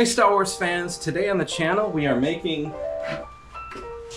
Hey Star Wars fans, today on the channel we are making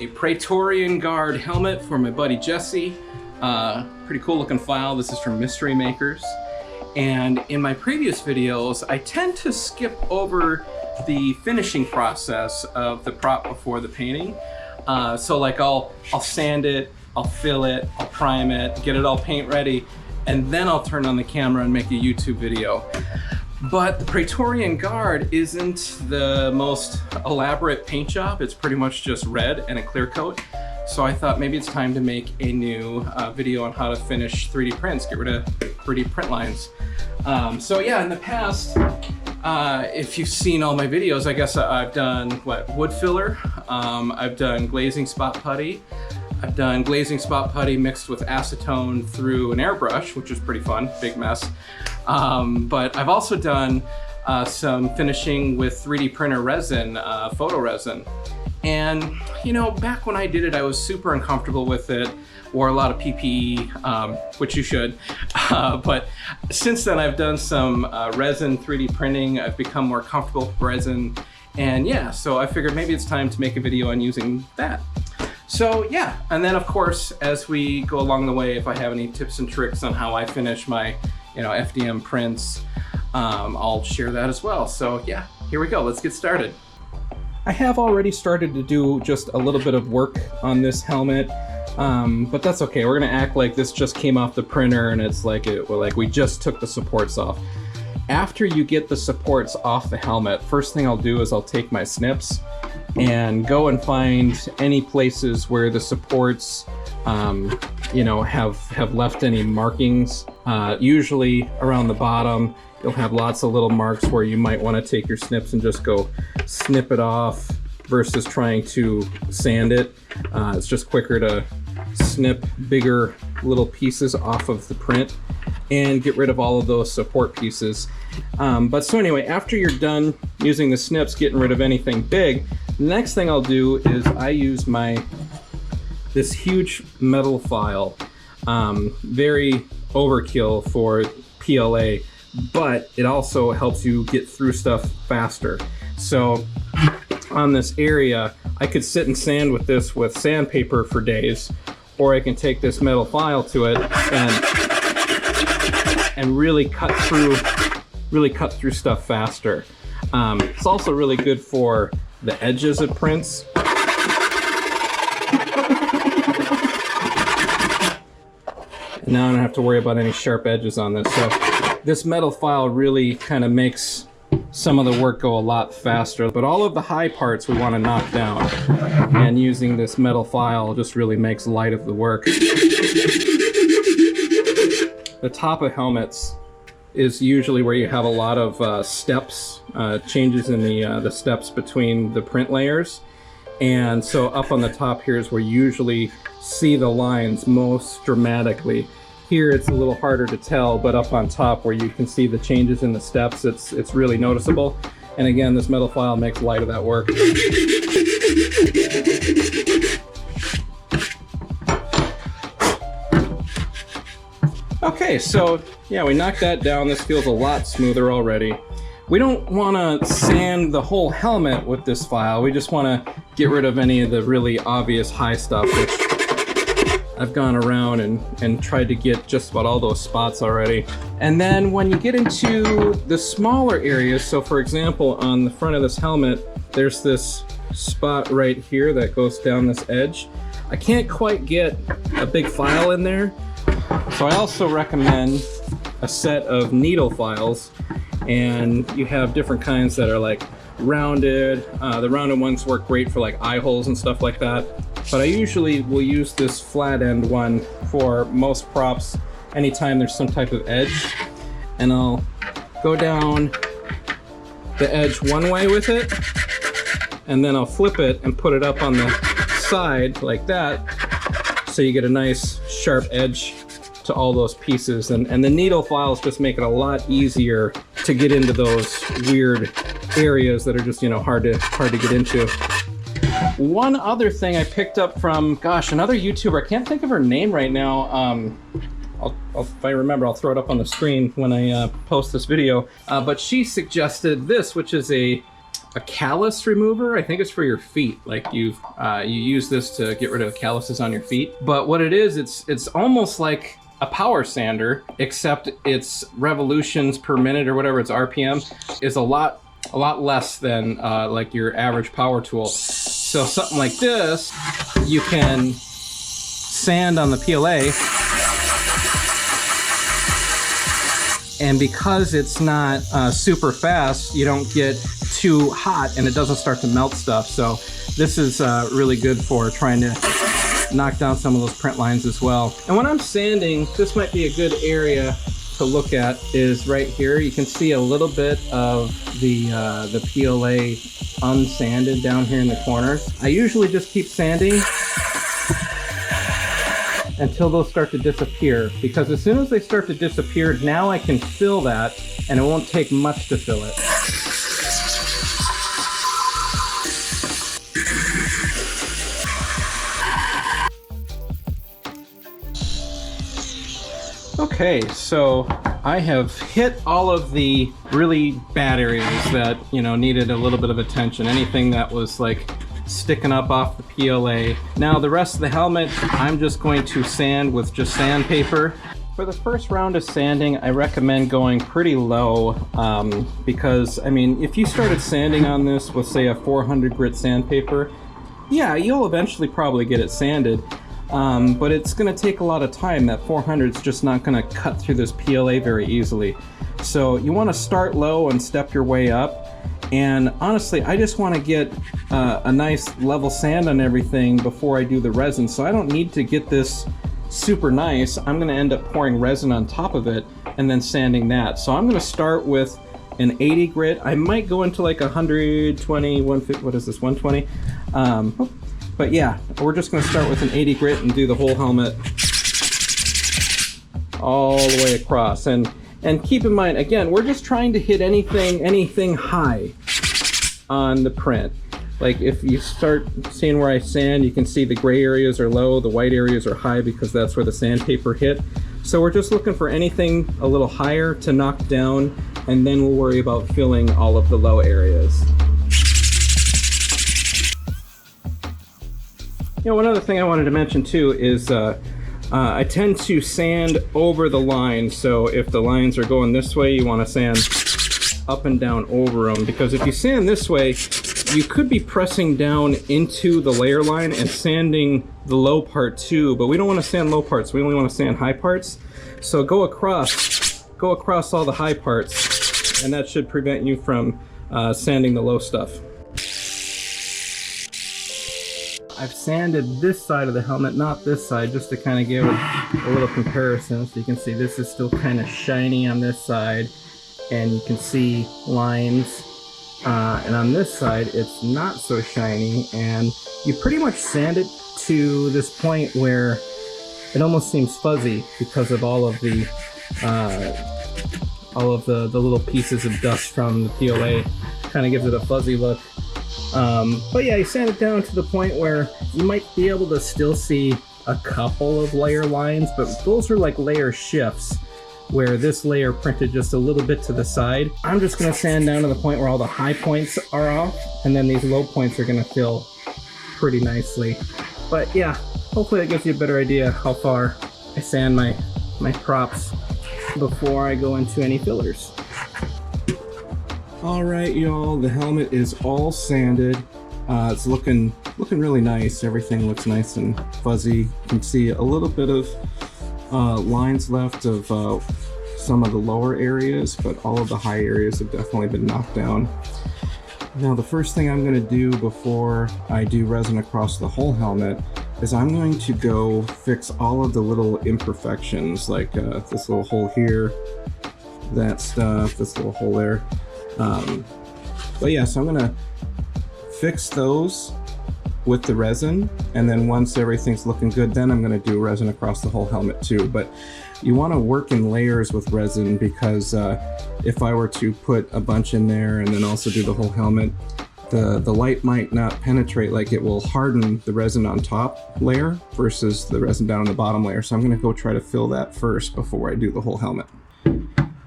a Praetorian Guard helmet for my buddy Jesse. Pretty cool looking file. This is from Mystery Makers. And in my previous videos, I tend to skip over the finishing process of the prop before the painting. So like I'll sand it, I'll fill it, I'll prime it, get it all paint ready, and then I'll turn on the camera and make a YouTube video. But the Praetorian Guard isn't the most elaborate paint job. It's pretty much just red and a clear coat. So I thought maybe it's time to make a new video on how to finish 3D prints, get rid of 3D print lines. So yeah, in the past, if you've seen all my videos, I guess I've done wood filler, I've done glazing spot putty, I've done glazing spot putty mixed with acetone through an airbrush, which is pretty fun, big mess. But I've also done some finishing with 3D printer resin, photo resin. And you know, back when I did it, I was super uncomfortable with it, wore a lot of PPE, which you should. But since then I've done some resin 3D printing, I've become more comfortable with resin. And yeah, so I figured maybe it's time to make a video on using that. So yeah, and then of course, as we go along the way, if I have any tips and tricks on how I finish my, you know, FDM prints, I'll share that as well. So yeah, here we go, let's get started. I have already started to do just a little bit of work on this helmet, but that's okay. We're gonna act like this just came off the printer and it's like we just took the supports off. After you get the supports off the helmet, first thing I'll do is I'll take my snips and go and find any places where the supports you know, have left any markings. Usually around the bottom, you'll have lots of little marks where you might want to take your snips and just go snip it off versus trying to sand it. It's just quicker to snip bigger little pieces off of the print and get rid of all of those support pieces. But so anyway, after you're done using the snips, getting rid of anything big, the next thing I'll do is I use this huge metal file. Very overkill for PLA, but it also helps you get through stuff faster. So on this area, I could sit and sand with this with sandpaper for days, or I can take this metal file to it and really cut through stuff faster. It's also really good for the edges of prints. Now I don't have to worry about any sharp edges on this. So this metal file really kind of makes some of the work go a lot faster, but all of the high parts we want to knock down, and using this metal file just really makes light of the work. The top of helmets is usually where you have a lot of steps, changes in the steps between the print layers. And so up on the top here is where you usually see the lines most dramatically. Here it's a little harder to tell, but up on top where you can see the changes in the steps, it's really noticeable. And again, this metal file makes light of that work. Okay, so yeah, we knocked that down. This feels a lot smoother already. We don't want to sand the whole helmet with this file. We just want to get rid of any of the really obvious high stuff, which I've gone around and tried to get just about all those spots already. And then when you get into the smaller areas, so for example, on the front of this helmet, there's this spot right here that goes down this edge. I can't quite get a big file in there, so I also recommend a set of needle files. And you have different kinds that are like rounded. The rounded ones work great for like eye holes and stuff like that. But I usually will use this flat end one for most props anytime there's some type of edge. And I'll go down the edge one way with it, and then I'll flip it and put it up on the side like that, so you get a nice sharp edge to all those pieces. And the needle files just make it a lot easier to get into those weird areas that are just, you know, hard to get into. One other thing I picked up from, gosh, another YouTuber, I can't think of her name right now. If I remember, I'll throw it up on the screen when I post this video. But she suggested this, which is a a callus remover. I think it's for your feet. Like you use this to get rid of calluses on your feet. But what it is, it's almost like a power sander, except its revolutions per minute or whatever, its RPM, is a lot less than like your average power tool. So something like this, you can sand on the PLA, and because it's not super fast, you don't get too hot and it doesn't start to melt stuff. So this is really good for trying to knock down some of those print lines as well. And when I'm sanding, this might be a good area to look at, is right here. You can see a little bit of the PLA unsanded down here in the corners. I usually just keep sanding until they'll start to disappear, because as soon as they start to disappear, now I can fill that and it won't take much to fill it. Okay, so I have hit all of the really bad areas that, you know, needed a little bit of attention. Anything that was like sticking up off the PLA. Now the rest of the helmet, I'm just going to sand with just sandpaper. For the first round of sanding, I recommend going pretty low because, I mean, if you started sanding on this with, say, a 400 grit sandpaper, yeah, you'll eventually probably get it sanded. But it's going to take a lot of time. That 400 is just not going to cut through this PLA very easily. So you want to start low and step your way up. And honestly, I just want to get a nice level sand on everything before I do the resin. So I don't need to get this super nice. I'm going to end up pouring resin on top of it and then sanding that. So I'm going to start with an 80 grit. I might go into like 120, 150, what is this, 120? But yeah, we're just going to start with an 80 grit and do the whole helmet all the way across. And keep in mind, again, we're just trying to hit anything high on the print. Like if you start seeing where I sand, you can see the gray areas are low, the white areas are high because that's where the sandpaper hit. So we're just looking for anything a little higher to knock down, and then we'll worry about filling all of the low areas. You know, one other thing I wanted to mention too is I tend to sand over the lines. So if the lines are going this way, you want to sand up and down over them, because if you sand this way, you could be pressing down into the layer line and sanding the low part too, but we don't want to sand low parts. We only want to sand high parts. So go across all the high parts, and that should prevent you from sanding the low stuff. I've sanded this side of the helmet, not this side, just to kind of give a little comparison. So you can see this is still kind of shiny on this side, and you can see lines. And on this side, it's not so shiny, and you pretty much sand it to this point where it almost seems fuzzy because of all of the little pieces of dust from the PLA. Kind of gives it a fuzzy look. But yeah, you sand it down to the point where you might be able to still see a couple of layer lines, but those are like layer shifts, where this layer printed just a little bit to the side. I'm just going to sand down to the point where all the high points are off, and then these low points are going to fill pretty nicely. But yeah, hopefully that gives you a better idea how far I sand my props before I go into any fillers. All right, y'all, the helmet is all sanded. It's looking really nice. Everything looks nice and fuzzy. You can see a little bit of lines left of some of the lower areas, but all of the high areas have definitely been knocked down. Now, the first thing I'm going to do before I do resin across the whole helmet is I'm going to go fix all of the little imperfections, like this little hole here, that stuff, this little hole there. But yeah, so I'm gonna fix those with the resin, and then once everything's looking good, then I'm gonna do resin across the whole helmet too. But you want to work in layers with resin, because if I were to put a bunch in there and then also do the whole helmet, the light might not penetrate. Like, it will harden the resin on top layer versus the resin down on the bottom layer. So I'm gonna go try to fill that first before I do the whole helmet.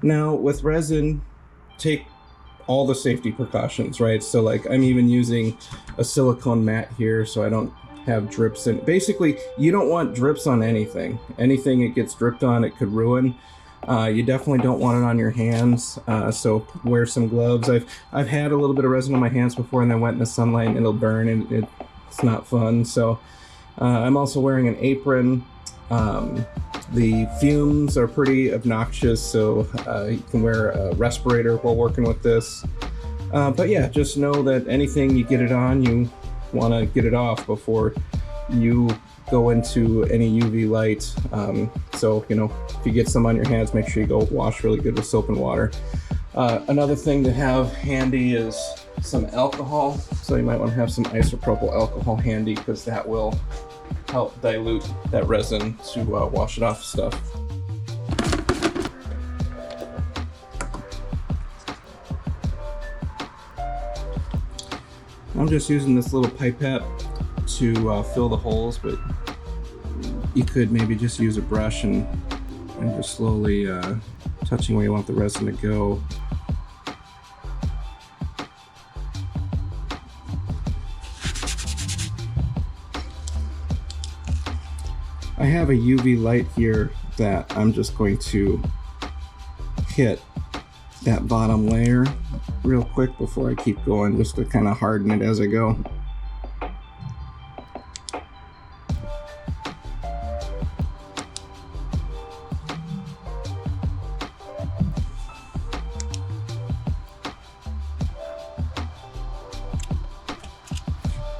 Now with resin, take all the safety precautions, right? So like I'm even using a silicone mat here so I don't have drips in. Basically, you don't want drips on anything. Anything it gets dripped on, it could ruin. You definitely don't want it on your hands, so wear some gloves. I've had a little bit of resin on my hands before and then went in the sunlight and it'll burn and it's not fun. So I'm also wearing an apron. The fumes are pretty obnoxious, so you can wear a respirator while working with this. But yeah, just know that anything you get it on, you want to get it off before you go into any UV light. So, you know, if you get some on your hands, make sure you go wash really good with soap and water. Another thing to have handy is some alcohol. So you might want to have some isopropyl alcohol handy because that will help dilute that resin to wash it off stuff. I'm just using this little pipette to fill the holes, but you could maybe just use a brush and just slowly touching where you want the resin to go. I have a UV light here that I'm just going to hit that bottom layer real quick before I keep going, just to kind of harden it as I go.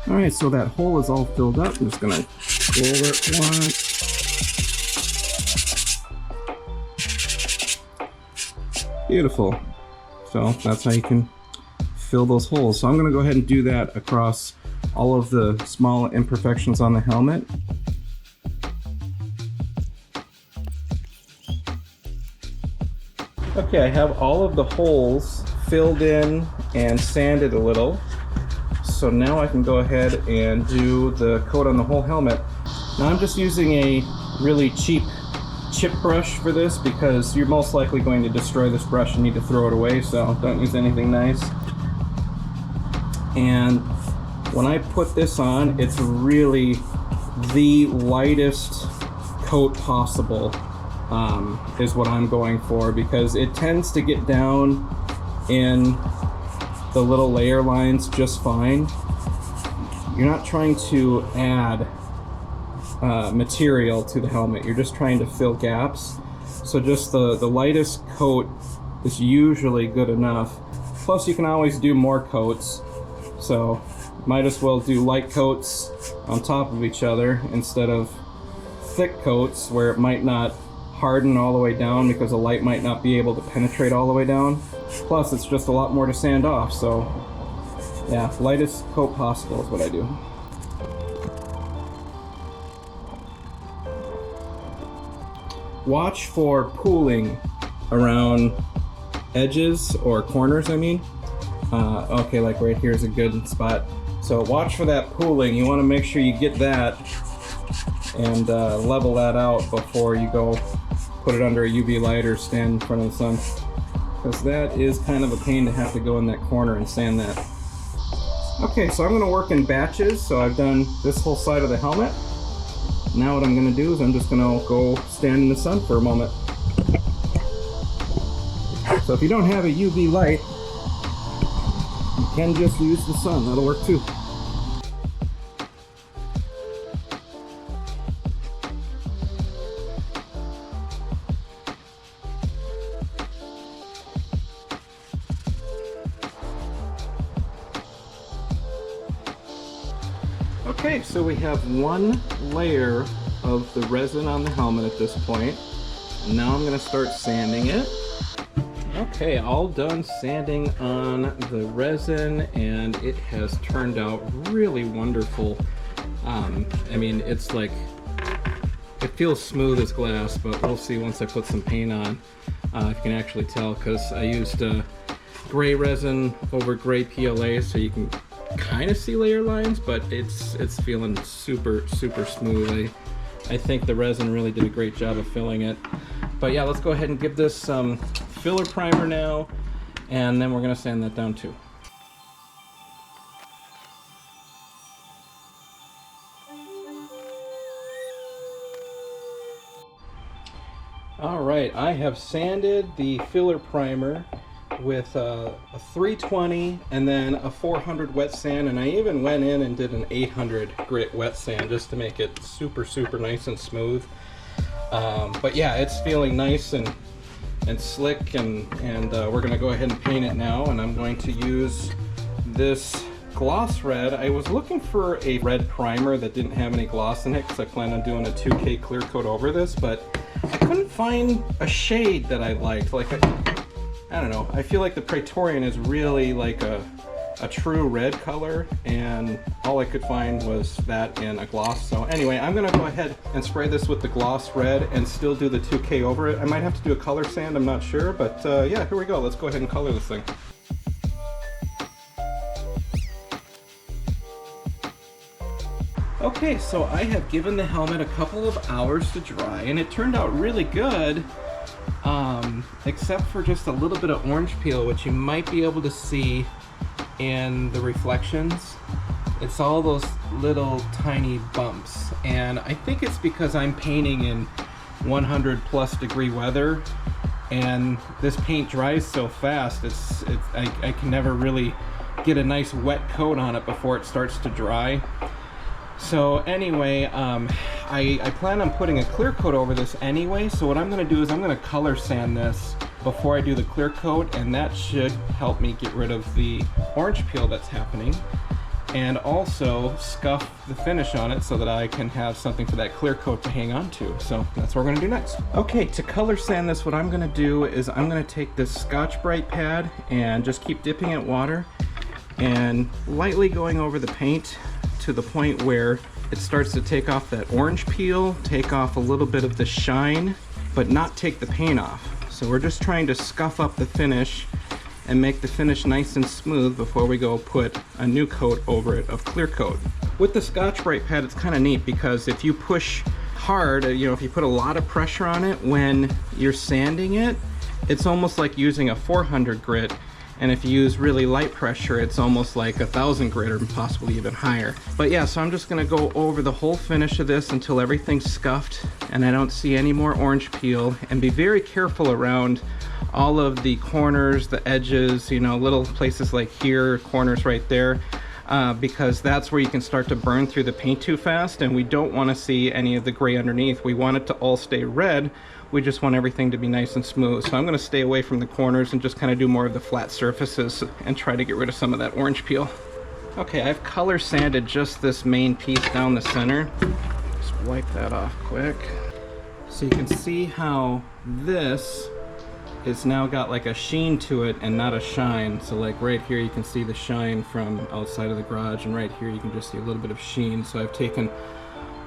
Alright, so that hole is all filled up. I'm just gonna roll it once. Beautiful. So that's how you can fill those holes. So I'm going to go ahead and do that across all of the small imperfections on the helmet. Okay, I have all of the holes filled in and sanded a little. So now I can go ahead and do the coat on the whole helmet. Now I'm just using a really cheap chip brush for this because you're most likely going to destroy this brush and need to throw it away, so don't use anything nice. And when I put this on, it's really the lightest coat possible is what I'm going for, because it tends to get down in the little layer lines just fine. You're not trying to add material to the helmet, you're just trying to fill gaps. So just the lightest coat is usually good enough. Plus you can always do more coats, so might as well do light coats on top of each other instead of thick coats where it might not harden all the way down because the light might not be able to penetrate all the way down. Plus it's just a lot more to sand off, so yeah, lightest coat possible is what I do. Watch for pooling around edges or corners, I mean. Okay, like right here is a good spot. So watch for that pooling. You want to make sure you get that and level that out before you go put it under a UV light or stand in front of the sun. Because that is kind of a pain to have to go in that corner and sand that. Okay, so I'm going to work in batches. So I've done this whole side of the helmet. Now what I'm going to do is I'm just going to go stand in the sun for a moment. So if you don't have a UV light, you can just use the sun. That'll work too. Okay, so we have one layer of the resin on the helmet at this point. And now I'm going to start sanding it. Okay, all done sanding on the resin, and it has turned out really wonderful. I mean, it's like, it feels smooth as glass, but we'll see once I put some paint on if you can actually tell, because I used gray resin over gray PLA, so you can kind of see layer lines, but it's feeling super smooth. I think the resin really did a great job of filling it. But yeah, let's go ahead and give this some filler primer now, And then we're gonna sand that down too. All right, I have sanded the filler primer with a 320 and then a 400 wet sand, and I even went in and did an 800 grit wet sand just to make it super nice and smooth. But yeah, it's feeling nice and slick, and we're gonna go ahead and paint it now. And I'm going to use this gloss red. I was looking for a red primer that didn't have any gloss in it because I plan on doing a 2K clear coat over this, but I couldn't find a shade that I liked. Like, I don't know, I feel like the Praetorian is really like a true red color, and all I could find was that in a gloss. So anyway, I'm gonna go ahead and spray this with the gloss red and still do the 2K over it. I might have to do a color sand, I'm not sure, but yeah, here we go. Let's go ahead and color this thing. Okay, so I have given the helmet a couple of hours to dry, and it turned out really good, except for just a little bit of orange peel, which you might be able to see in the reflections. It's all those little tiny bumps, and I think it's because I'm painting in 100+ degree weather, and this paint dries so fast, I can never really get a nice wet coat on it before it starts to dry. So anyway, I plan on putting a clear coat over this anyway, so what I'm going to do is I'm going to color sand this before I do the clear coat, and that should help me get rid of the orange peel that's happening, and also scuff the finish on it so that I can have something for that clear coat to hang on to. So that's what we're going to do next. Okay, to color sand this, what I'm going to do is I'm going to take this Scotch-Brite pad and just keep dipping it in water and lightly going over the paint to the point where it starts to take off that orange peel, take off a little bit of the shine, but not take the paint off. So we're just trying to scuff up the finish and make the finish nice and smooth before we go put a new coat over it of clear coat. With the Scotch-Brite pad, it's kind of neat because if you push hard, you know, if you put a lot of pressure on it when you're sanding it, it's almost like using a 400 grit. And if you use really light pressure, it's almost like 1,000 grit or possibly even higher. But yeah, so I'm just gonna go over the whole finish of this until everything's scuffed and I don't see any more orange peel, and be very careful around all of the corners, the edges, you know, little places like here, corners right there, because that's where you can start to burn through the paint too fast, and we don't want to see any of the gray underneath. We want it to all stay red. We just want everything to be nice and smooth. So I'm going to stay away from the corners and just kind of do more of the flat surfaces and try to get rid of some of that orange peel. Okay, I've color sanded just this main piece down the center. Just wipe that off quick. So you can see how this it's now got like a sheen to it and not a shine. So like right here you can see the shine from outside of the garage, and right here you can just see a little bit of sheen. So I've taken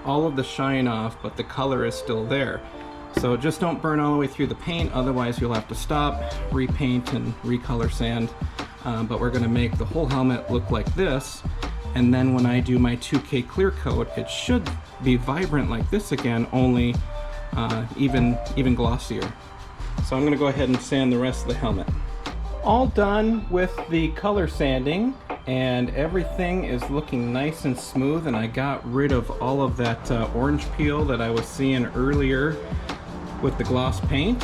all of the shine off, but the color is still there. So just don't burn all the way through the paint, otherwise you'll have to stop, repaint and recolor sand. But we're gonna make the whole helmet look like this, and then when I do my 2K clear coat, it should be vibrant like this again, only even glossier. So I'm gonna go ahead and sand the rest of the helmet. All done with the color sanding, and everything is looking nice and smooth, and I got rid of all of that orange peel that I was seeing earlier with the gloss paint.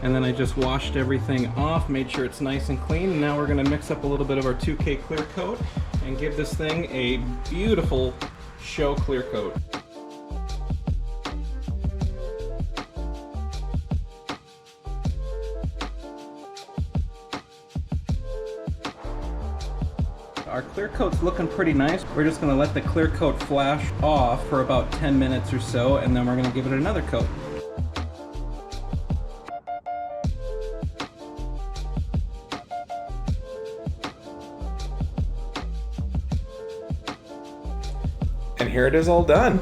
And then I just washed everything off, made sure it's nice and clean, and now we're gonna mix up a little bit of our 2K clear coat and give this thing a beautiful show clear coat. Our clear coat's looking pretty nice. We're just gonna let the clear coat flash off for about 10 minutes or so, and then we're gonna give it another coat. And here it is all done.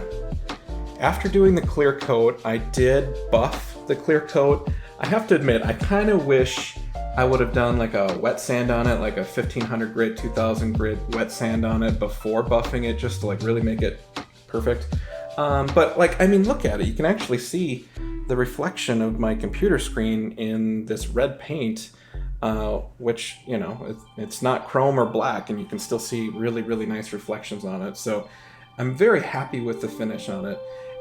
After doing the clear coat, I did buff the clear coat. I have to admit, I kind of wish I would have done like a wet sand on it, like a 1500 grit, 2000 grit wet sand on it before buffing it, just to like really make it perfect. But like, I mean, look at it. You can actually see the reflection of my computer screen in this red paint. which, you know, it's not chrome or black, and you can still see really, really nice reflections on it. So I'm very happy with the finish on it.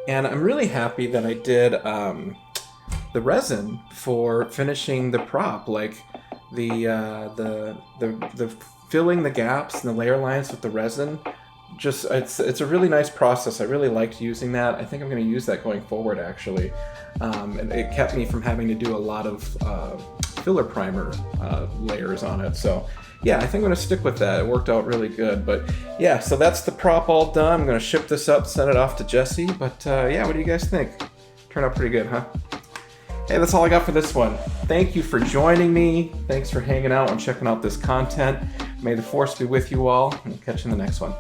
And I'm really happy that I did the resin for finishing the prop, like the filling the gaps and the layer lines with the resin. Just it's a really nice process. I really liked using that. I think I'm going to use that going forward, actually. And it kept me from having to do a lot of filler primer layers on it. So yeah, I think I'm going to stick with that. It worked out really good. But yeah, so that's the prop all done. I'm going to ship this up, send it off to Jesse. But yeah, what do you guys think? Turned out pretty good, huh? Hey, that's all I got for this one. Thank you for joining me. Thanks for hanging out and checking out this content. May the force be with you all, and we'll catch you in the next one.